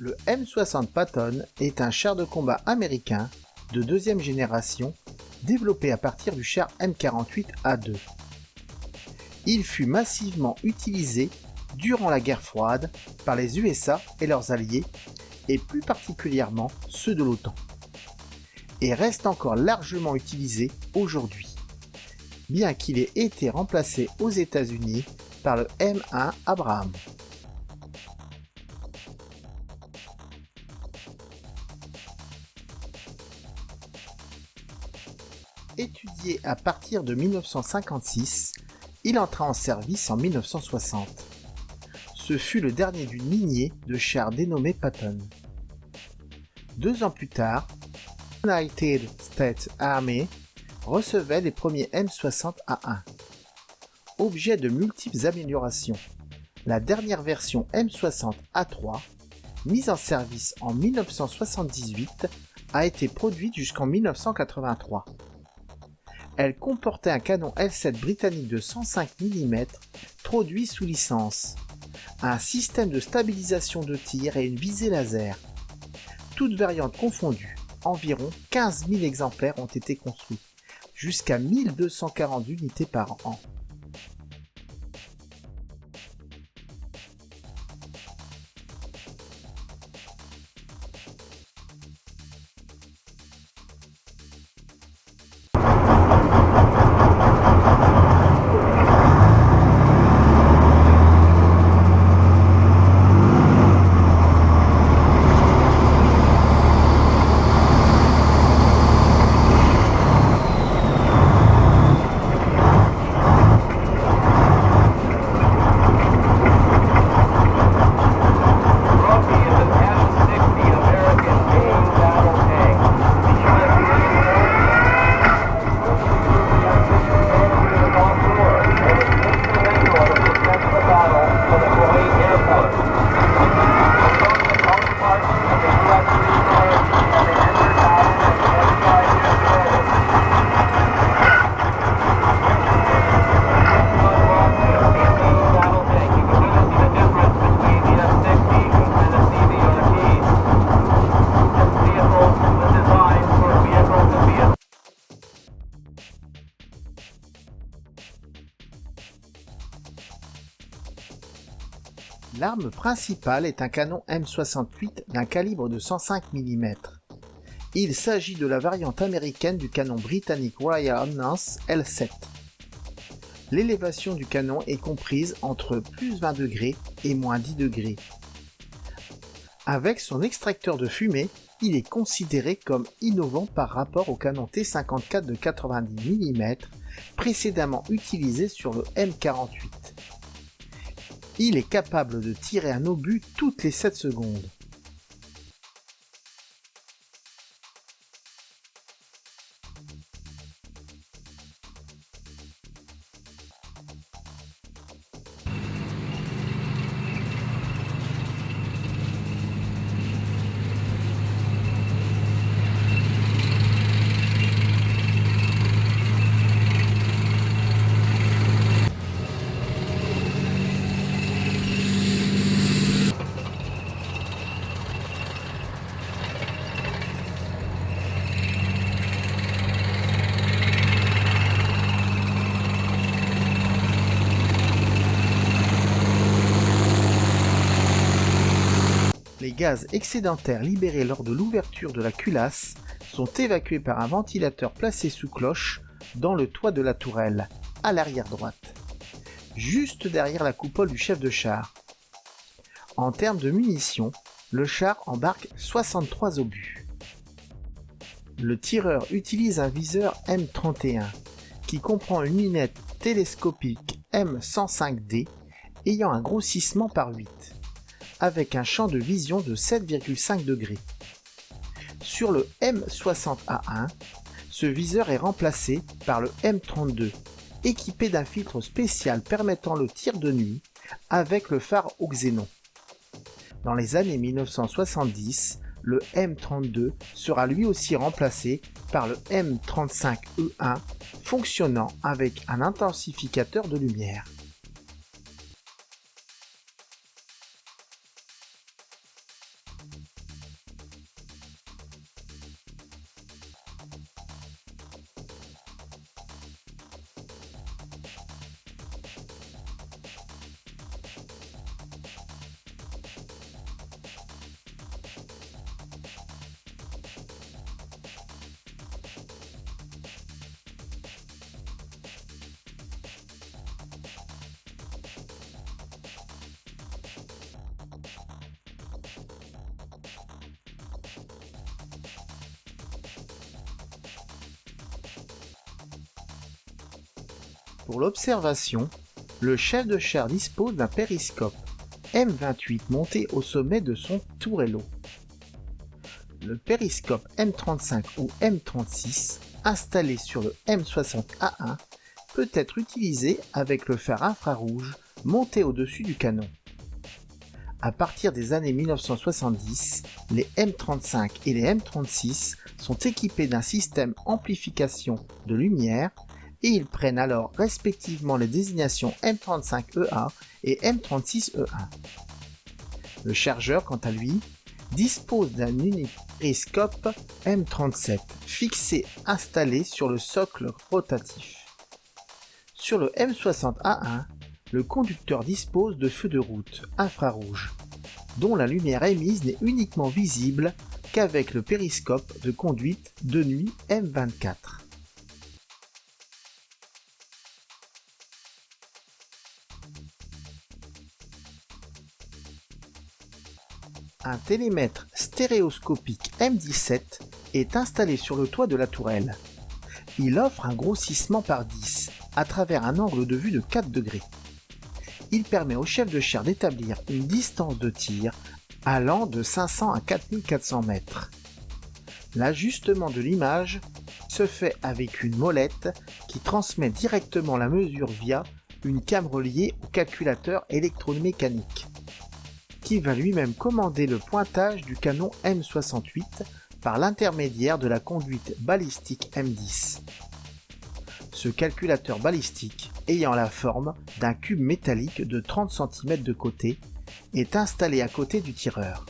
Le M60 Patton est un char de combat américain de deuxième génération développé à partir du char M48A2. Il fut massivement utilisé durant la guerre froide par les USA et leurs alliés, et plus particulièrement ceux de l'OTAN, et reste encore largement utilisé aujourd'hui, bien qu'il ait été remplacé aux États-Unis par le M1 Abrams. Étudié à partir de 1956, il entra en service en 1960. Ce fut le dernier d'une lignée de chars dénommés Patton. 2 ans plus tard, United States Army recevait les premiers M60A1. Objet de multiples améliorations, la dernière version M60A3, mise en service en 1978, a été produite jusqu'en 1983. Elle comportait un canon L7 britannique de 105 mm produit sous licence, un système de stabilisation de tir et une visée laser. Toutes variantes confondues, environ 15 000 exemplaires ont été construits, jusqu'à 1240 unités par an. L'arme principale est un canon M68 d'un calibre de 105 mm. Il s'agit de la variante américaine du canon britannique Royal Ordnance L7. L'élévation du canon est comprise entre plus 20 degrés et moins 10 degrés. Avec son extracteur de fumée, il est considéré comme innovant par rapport au canon T54 de 90 mm précédemment utilisé sur le M48. Il est capable de tirer un obus toutes les 7 secondes. Les gaz excédentaires libérés lors de l'ouverture de la culasse sont évacués par un ventilateur placé sous cloche dans le toit de la tourelle, à l'arrière droite, juste derrière la coupole du chef de char. En termes de munitions, le char embarque 63 obus. Le tireur utilise un viseur M31 qui comprend une lunette télescopique M105D ayant un grossissement par 8. Avec un champ de vision de 7,5 degrés. Sur le M60A1, ce viseur est remplacé par le M32, équipé d'un filtre spécial permettant le tir de nuit avec le phare au xénon. Dans les années 1970, le M32 sera lui aussi remplacé par le M35E1 fonctionnant avec un intensificateur de lumière. Pour l'observation, le chef de char dispose d'un périscope M28 monté au sommet de son tourello. Le périscope M35 ou M36 installé sur le M60A1 peut être utilisé avec le phare infrarouge monté au-dessus du canon. À partir des années 1970, les M35 et les M36 sont équipés d'un système amplification de lumière et ils prennent alors respectivement les désignations M35EA et M36E1. Le chargeur, quant à lui, dispose d'un unique périscope M37 fixé installé sur le socle rotatif. Sur le M60A1, le conducteur dispose de feux de route infrarouges, dont la lumière émise n'est uniquement visible qu'avec le périscope de conduite de nuit M24. Un télémètre stéréoscopique M17 est installé sur le toit de la tourelle. Il offre un grossissement par 10 à travers un angle de vue de 4 degrés. Il permet au chef de char d'établir une distance de tir allant de 500 à 4400 mètres. L'ajustement de l'image se fait avec une molette qui transmet directement la mesure via une came reliée au calculateur électromécanique, qui va lui-même commander le pointage du canon M68 par l'intermédiaire de la conduite balistique M10. Ce calculateur balistique, ayant la forme d'un cube métallique de 30 cm de côté, est installé à côté du tireur.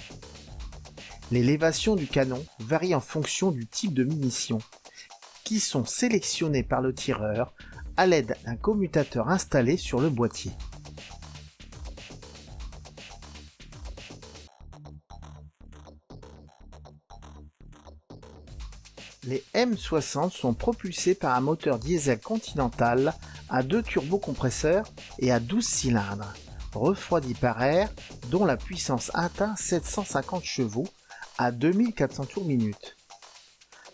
L'élévation du canon varie en fonction du type de munitions, qui sont sélectionnées par le tireur à l'aide d'un commutateur installé sur le boîtier. Les M60 sont propulsés par un moteur diesel Continental à 2 turbocompresseurs et à 12 cylindres, refroidis par air, dont la puissance atteint 750 chevaux à 2400 tours minute.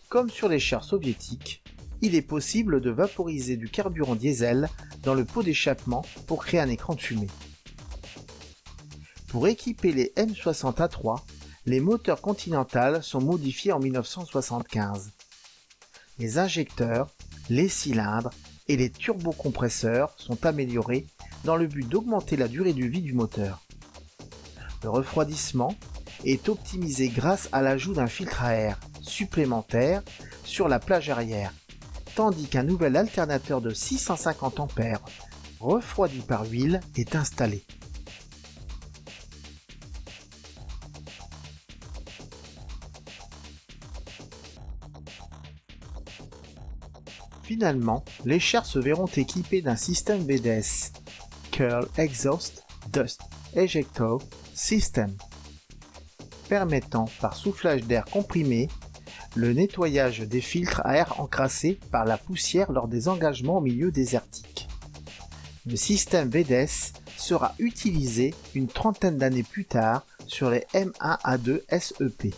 Comme sur les chars soviétiques, il est possible de vaporiser du carburant diesel dans le pot d'échappement pour créer un écran de fumée. Pour équiper les M60A3, les moteurs Continental sont modifiés en 1975. Les injecteurs, les cylindres et les turbocompresseurs sont améliorés dans le but d'augmenter la durée de vie du moteur. Le refroidissement est optimisé grâce à l'ajout d'un filtre à air supplémentaire sur la plage arrière, tandis qu'un nouvel alternateur de 650 A refroidi par huile est installé. Finalement, les chars se verront équipés d'un système VDS, Curl Exhaust Dust Ejector System, permettant par soufflage d'air comprimé le nettoyage des filtres à air encrassés par la poussière lors des engagements au milieu désertique. Le système VDS sera utilisé une trentaine d'années plus tard sur les M1A2 SEP.